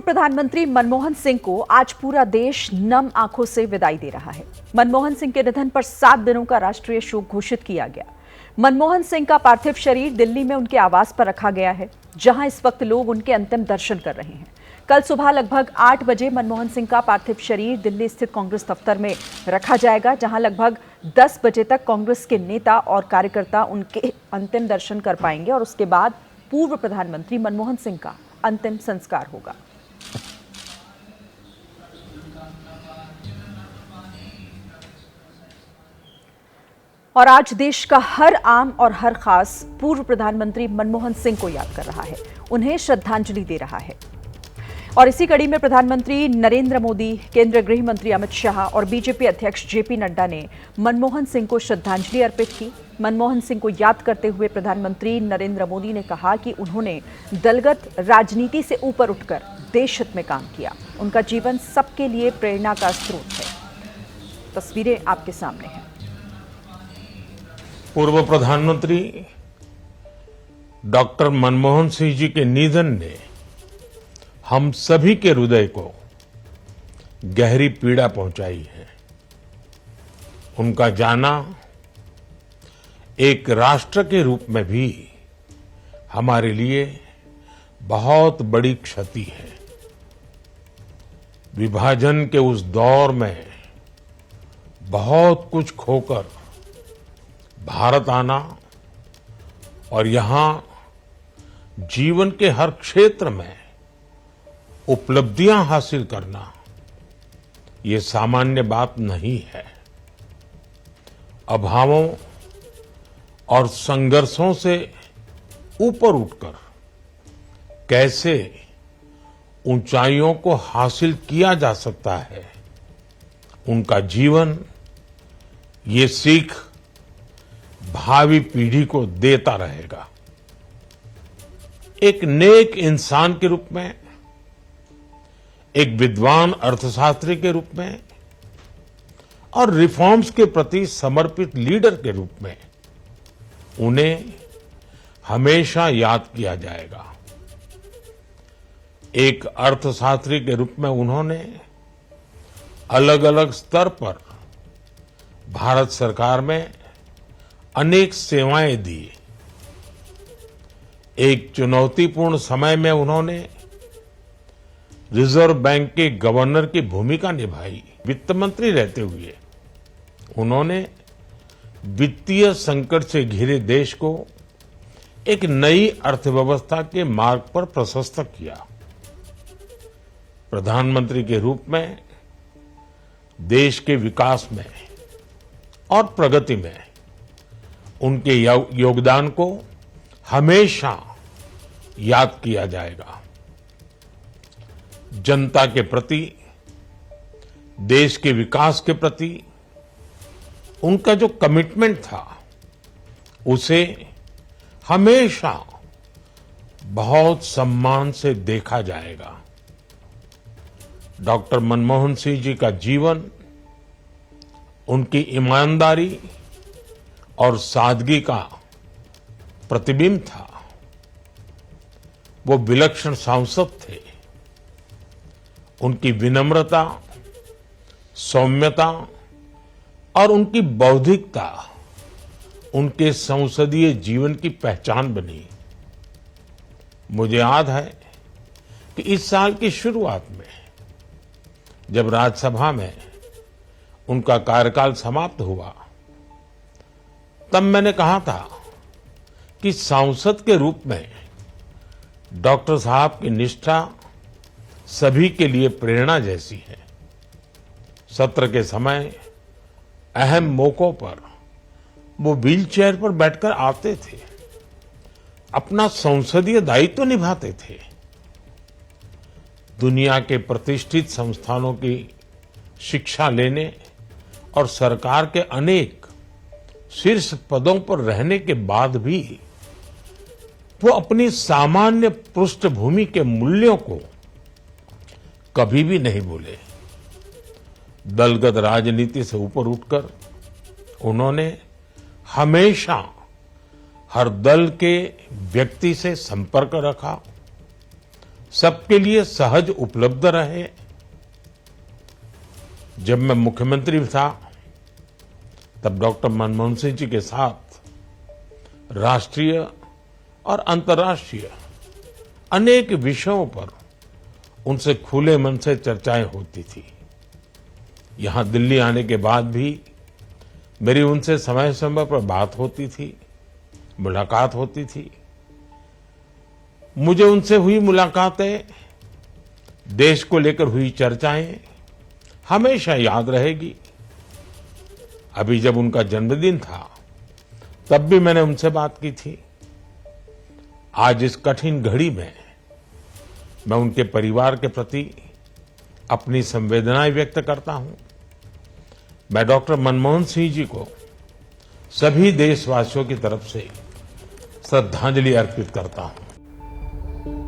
प्रधानमंत्री मनमोहन सिंह को आज पूरा देश नम आंखों से विदाई दे रहा है। मनमोहन सिंह के निधन पर 7 दिनों का राष्ट्रीय शोक घोषित किया गया। मनमोहन सिंह का पार्थिव शरीर दिल्ली में उनके आवास पर रखा गया है, जहां इस वक्त लोग उनके अंतिम दर्शन कर रहे हैं। कल सुबह लगभग 8 बजे मनमोहन सिंह का पार्थिव शरीर दिल्ली स्थित कांग्रेस दफ्तर में रखा जाएगा, जहां लगभग 10 बजे तक कांग्रेस के नेता और कार्यकर्ता उनके अंतिम दर्शन कर पाएंगे और उसके बाद पूर्व प्रधानमंत्री मनमोहन सिंह का अंतिम संस्कार होगा। और आज देश का हर आम और हर खास पूर्व प्रधानमंत्री मनमोहन सिंह को याद कर रहा है, उन्हें श्रद्धांजलि दे रहा है। और इसी कड़ी में प्रधानमंत्री नरेंद्र मोदी, केंद्रीय गृह मंत्री अमित शाह और बीजेपी अध्यक्ष जेपी नड्डा ने मनमोहन सिंह को श्रद्धांजलि अर्पित की। मनमोहन सिंह को याद करते हुए प्रधानमंत्री नरेंद्र मोदी ने कहा कि उन्होंने दलगत राजनीति से ऊपर उठकर देश हित में काम किया। उनका जीवन सबके लिए प्रेरणा का स्रोत है। तस्वीरें आपके सामने हैं। पूर्व प्रधानमंत्री डॉक्टर मनमोहन सिंह जी के निधन ने हम सभी के हृदय को गहरी पीड़ा पहुंचाई है। उनका जाना एक राष्ट्र के रूप में भी हमारे लिए बहुत बड़ी क्षति है। विभाजन के उस दौर में बहुत कुछ खोकर भारत आना और यहां जीवन के हर क्षेत्र में उपलब्धियां हासिल करना, ये सामान्य बात नहीं है। अभावों और संघर्षों से ऊपर उठकर कैसे ऊंचाइयों को हासिल किया जा सकता है, उनका जीवन ये सीख भावी पीढ़ी को देता रहेगा। एक नेक इंसान के रूप में, एक विद्वान अर्थशास्त्री के रूप में और रिफॉर्म्स के प्रति समर्पित लीडर के रूप में उन्हें हमेशा याद किया जाएगा। एक अर्थशास्त्री के रूप में उन्होंने अलग अलग स्तर पर भारत सरकार में अनेक सेवाएं दी। एक चुनौतीपूर्ण समय में उन्होंने रिजर्व बैंक के गवर्नर की भूमिका निभाई। वित्त मंत्री रहते हुए उन्होंने वित्तीय संकट से घिरे देश को एक नई अर्थव्यवस्था के मार्ग पर प्रशस्त किया। प्रधानमंत्री के रूप में देश के विकास में और प्रगति में उनके योगदान को हमेशा याद किया जाएगा। जनता के प्रति, देश के विकास के प्रति उनका जो कमिटमेंट था, उसे हमेशा बहुत सम्मान से देखा जाएगा। डॉक्टर मनमोहन सिंह जी का जीवन उनकी ईमानदारी और सादगी का प्रतिबिंब था। वो विलक्षण सांसद थे। उनकी विनम्रता, सौम्यता और उनकी बौद्धिकता उनके संसदीय जीवन की पहचान बनी। मुझे याद है कि इस साल की शुरुआत में जब राज्यसभा में उनका कार्यकाल समाप्त हुआ, तब मैंने कहा था कि सांसद के रूप में डॉक्टर साहब की निष्ठा सभी के लिए प्रेरणा जैसी है। सत्र के समय अहम मौकों पर वो व्हीलचेयर पर बैठकर आते थे, अपना संसदीय दायित्व निभाते थे। दुनिया के प्रतिष्ठित संस्थानों की शिक्षा लेने और सरकार के अनेक शीर्ष पदों पर रहने के बाद भी वो अपनी सामान्य पृष्ठभूमि के मूल्यों को कभी भी नहीं भूले। दलगत राजनीति से ऊपर उठकर उन्होंने हमेशा हर दल के व्यक्ति से संपर्क रखा, सबके लिए सहज उपलब्ध रहे। जब मैं मुख्यमंत्री था तब डॉक्टर मनमोहन सिंह जी के साथ राष्ट्रीय और अंतर्राष्ट्रीय अनेक विषयों पर उनसे खुले मन से चर्चाएं होती थी। यहां दिल्ली आने के बाद भी मेरी उनसे समय समय पर बात होती थी, मुलाकात होती थी। मुझे उनसे हुई मुलाकातें, देश को लेकर हुई चर्चाएं हमेशा याद रहेगी। अभी जब उनका जन्मदिन था तब भी मैंने उनसे बात की थी। आज इस कठिन घड़ी में मैं उनके परिवार के प्रति अपनी संवेदनाएं व्यक्त करता हूं। मैं डॉक्टर मनमोहन सिंह जी को सभी देशवासियों की तरफ से श्रद्धांजलि अर्पित करता हूं।